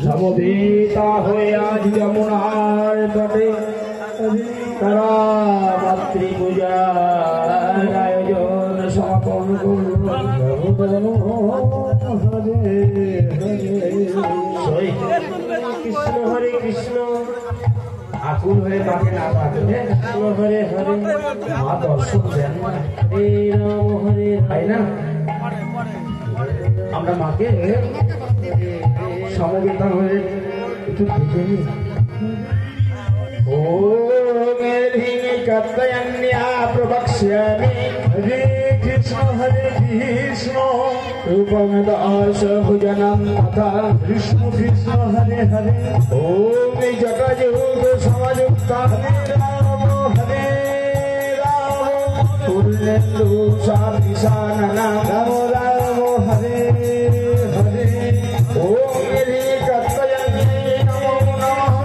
সমবেতা হয়ে আজ যমুনার তটে তারা মাতৃপূজার আয়োজন সমাপন করল। কৃষ্ণ হরে কৃষ্ণ আকুল হয়ে তাকে না থাকলে কৃষ্ণ হরে হরে মা দর্শন দেন না, হরে রাম হরে তাই না? আমরা মাকে সমবেতা হয়ে একটু দেখে নি। ওম এরিং কর্তয়ন্যা প্রবক্ষ্যামি হরে কৃষ্ণ রূপং দাস ভুজনং তথা কৃষ্ণ কৃষ্ণ হরে হরে। ওম জটযুগ সমযুক্তা রাম হরে রাম পুণ্যেন্দু সাবিসাননা রাম রাম হরে হরে। ওম এরিং কর্তয়ন্যে নমো নমঃ।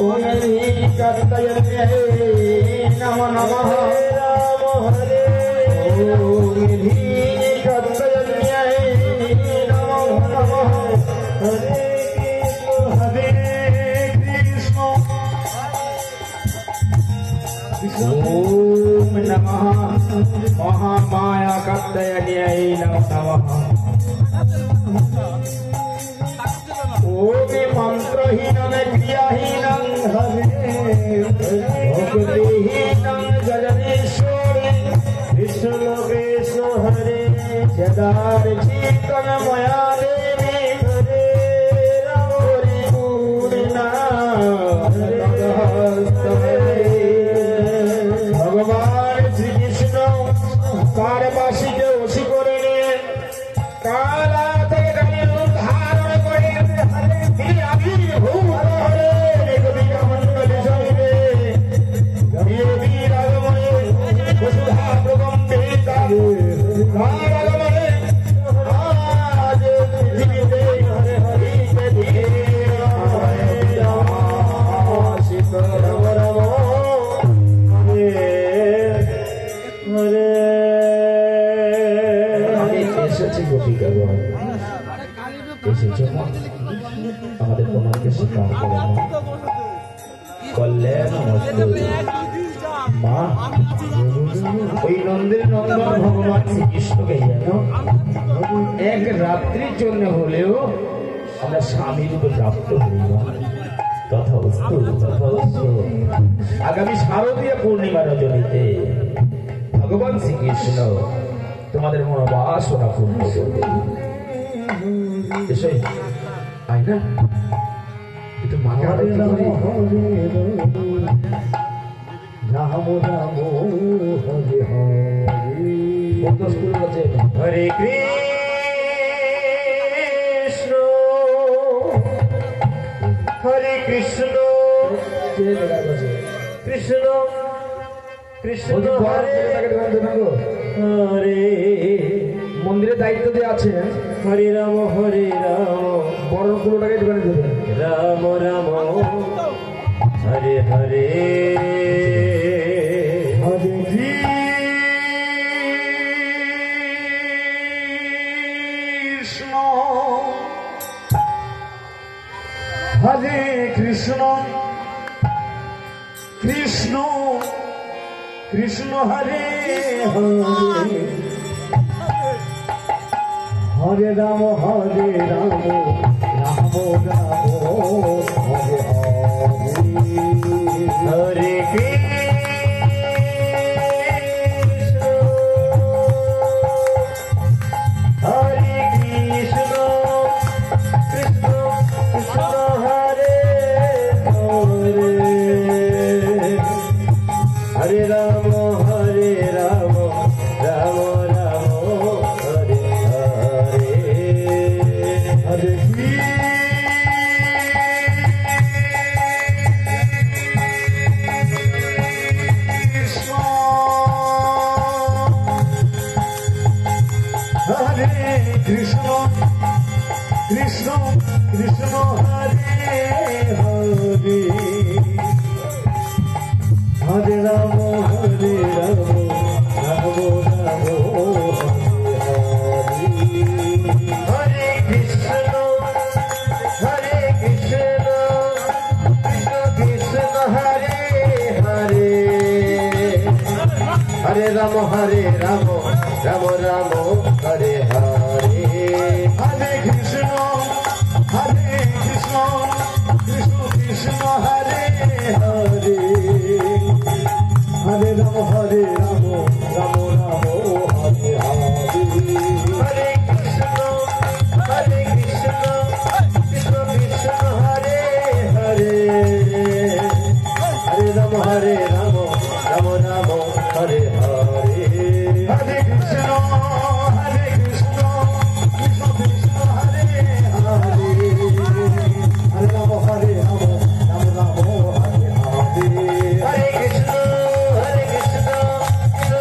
ওম এরিং কর্তয়ন্যে নমো নমঃ। রাম হরে ওম এরিং কর্তয়ন্যে নমো নমঃ। হরে হরে কৃষ্ণ ওম নমঃ কাত্যায়ন্যায় নমঃ ওম মন্ত্রহীনং ক্রিয়াহীনং ভক্তিহীনং জগদীশ্বরে কৃষ্ণ হরে সদার্চিতং ময়া দেবী হরে রামরি পূর্ণা ভগবান শ্রীকৃষ্ণ কারবাসীকে বশী করে নিয়ে কালা থেকে গাড়ি ধারণ করে তিনি আবির্ভূত হরে কবিতা মণ্ডলী সঙ্গে দেবী রাগময় বসুধা প্রবম্বিতা রাগময় আজ পৃথিবীতে হরে হরিকে দিয়ে শিব রাম রাম এসেছে গোপীগণ এসেছ আমাদের তোমাকে স্বীকার করো কল্যাণ মা ওই নন্দের নন্দন ভগবান শ্রীকৃষ্ণকে যেন এক রাত্রির জন্য হলেও আমরা স্বামী রূপে প্রাপ্ত হইব তথা বস্তু আগামী শারদীয় পূর্ণিমা রজনীতে ভগবান শ্রীকৃষ্ণ তোমাদের মনোবাসনা পূর্ণ করবে এসে আয় না একটু মাকে আরতি করি রাম রাম হরে হরে হরে কৃষ্ণ হরে কৃষ্ণ কৃষ্ণ কৃষ্ণ হরে হরে মন্দিরের দায়িত্ব দিয়ে আছে হরে রাম বড় পুরোটাকে দোকানে দেবে রাম রাম হরে হরে হরে কৃষ্ণ কৃষ্ণ কৃষ্ণ হরে হরে হরে রাম রাম রাম হরে হরে কৃষ্ণ হরে কৃষ্ণ কৃষ্ণ কৃষ্ণ হরে হরে হরে রাম রাম রাম হরে হরে হরে কৃষ্ণ হরে কৃষ্ণ কৃষ্ণ কৃষ্ণ হরে হরে হরে রাম রাম রাম হরে কৃষ্ণ হরে কৃষ্ণ কৃষ্ণ কৃষ্ণ হরে হরে হরে রাম রাম রাম রাম হরে হরে হরে কৃষ্ণ কৃষ্ণ কৃষ্ণ হরে হরে হরে রাম রাম রাম রাম হরে হরে হরে কৃষ্ণ কৃষ্ণ কৃষ্ণ কৃষ্ণ হরে হরে হরে রাম রাম রাম রাম হরে হরে হরে কৃষ্ণ কৃষ্ণ কৃষ্ণ কৃষ্ণ হরে হরে হরে রাম রাম রাম রাম হরে হরে হরে কৃষ্ণ কৃষ্ণ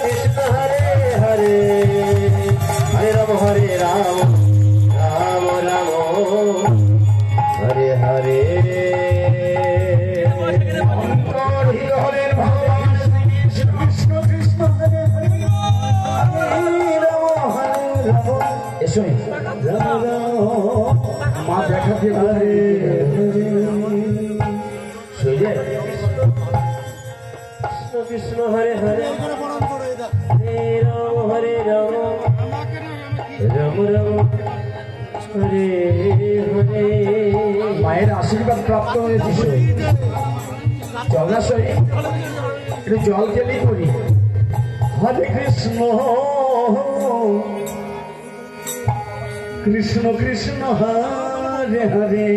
কৃষ্ণ হরে হরে হরে রাম রাম রাম হরে হরে অন্তর্হিত হলেন ভগবান কৃষ্ণ কৃষ্ণ হরে হরে এসো মা দেখা দিয়ে হরে কৃষ্ণ কৃষ্ণ হরে হরে হরে রাম রাম রাম হরে হরে। মায়ের আশীর্বাদ প্রাপ্ত হয়েছি সই জলাশয় একটু জল খেলেই করি। হরে কৃষ্ণ কৃষ্ণ কৃষ্ণ হরে হরে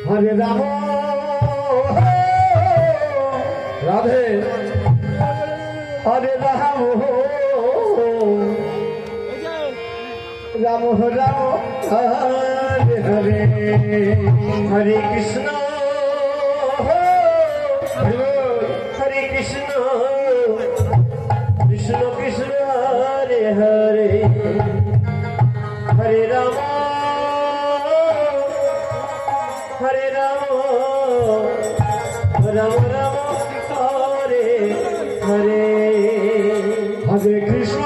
হরে রাম রাধে হরে রাম রাম রাম হরে হরে হরে কৃষ্ণ হরে কৃষ্ণ কৃষ্ণ কৃষ্ণ হরে হরে হরে রাম হরে রাম রাম রাম হরে হরে হরে কৃষ্ণ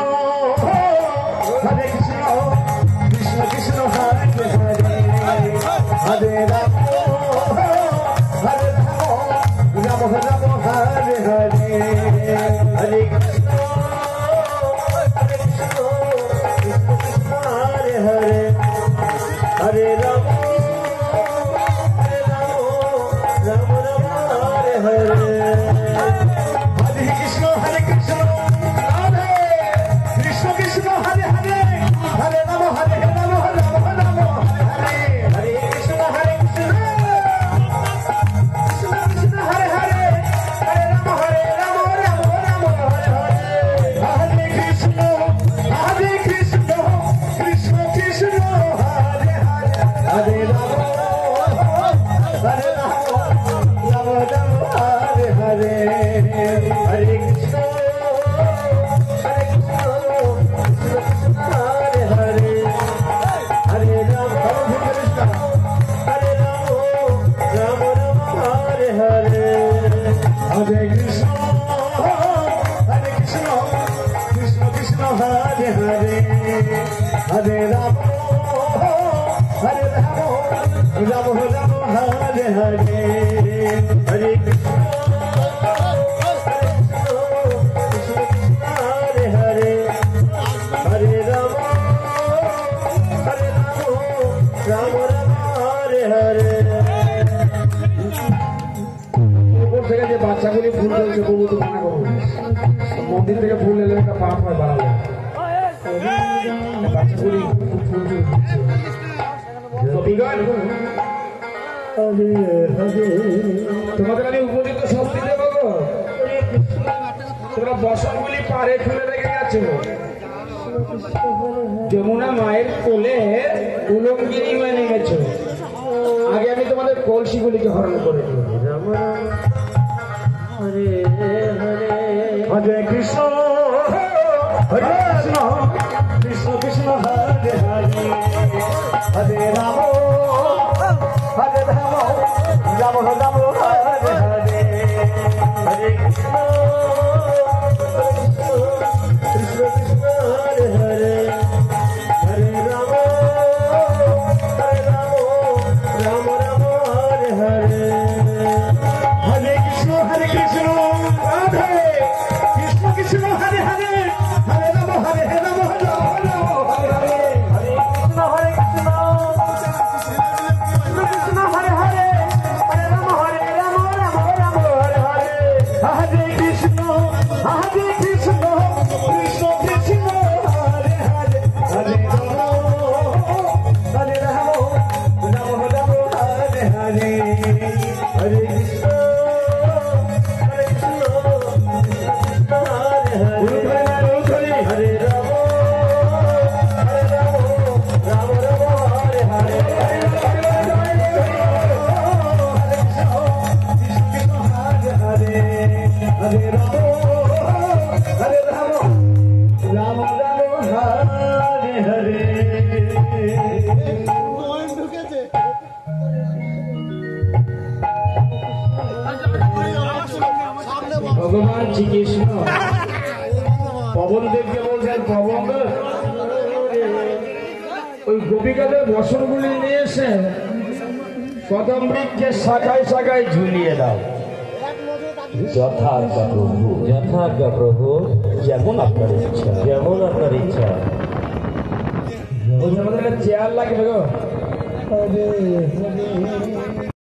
কৃষ্ণ কৃষ্ণ হরে হরে হরে রাম রাম রাম হরে হরে হরে কৃষ্ণ কৃষ্ণ কৃষ্ণ হরে হরে হরে রাম রাম রাম হরে হরে হরে কৃষ্ণ রাধে কৃষ্ণ কৃষ্ণ হরে হরে হরে রাম রাম রাম হরে হরে কৃষ্ণ কৃষ্ণ কৃষ্ণ হরে হরে হরে রাম রাম রাম হরে হরে হরে কৃষ্ণ কৃষ্ণ কৃষ্ণ হরে হরে হরে রাম রাম রাম হরে হরে হরে কৃষ্ণ কৃষ্ণ কৃষ্ণ হরে হরে হরে রাম হরে রাম রাম রাম হরে হরে হরে কৃষ্ণ কৃষ্ণ কৃষ্ণ হরে হরে হরে রাম রাম রাম হরে হরে হরে কৃষ্ণ কৃষ্ণ কৃষ্ণ হরে হরে হরে রাম রাম রাম হরে হরে উপর থেকে যে বাচ্চাগুলি ফুল চলছে প্রভু তো মানা করবো মন্দির থেকে ফুল এলে একটা পাপ হয় বাড়ালে বাচ্চাগুলি খুব ফুল চলছে তোমাদের আমি উপযুক্ত শক্তি দেবো গো তোমরা বসনগুলি পারে ফেলে রেখে গেছো যমুনা মায়ের কোলে উলঙ্গিনী হয়ে নেমেছো আগে আমি তোমাদের কলসিগুলিকে হরণ করে দেবো রাম রাম হরে হরে হরে কৃষ্ণ হরে কৃষ্ণ কৃষ্ণ কৃষ্ণ হরে হরে হরে রাম রাম রাম হরে হরে হরে কৃষ্ণ কৃষ্ণ কৃষ্ণ হরে হরে হরে রাম রাম রাম হরে হরে হরে কৃষ্ণ রাধে কৃষ্ণ কৃষ্ণ হরে হরে হরে রাম রাম হরে হরে হরে কৃষ্ণ কৃষ্ণ হরে হরে হরে রাম রাম রাম হরে হরে হরে কৃষ্ণ কৃষ্ণ কৃষ্ণ হরে হরে হরে রাম রাম রাম হরে হরে হরে কৃষ্ণ কৃষ্ণ হরে হরে হরে রাম রাম রাম হরে হরে হরে রাম রাম হরে হরে ভগবান শ্রীকৃষ্ণ পবন দেবকে বলছেন পবন ওই গোপিকাদের বসনগুলি নিয়ে এসে কদম বৃক্ষের শাখায় শাখায় ঝুলিয়ে দাও যথাজ্ঞা প্রভু। যথাজ্ঞা প্রভু। যেমন আপনার ইচ্ছা। যেমন আপনার ইচ্ছা। আমাদের চেয়ার লাগবে গো।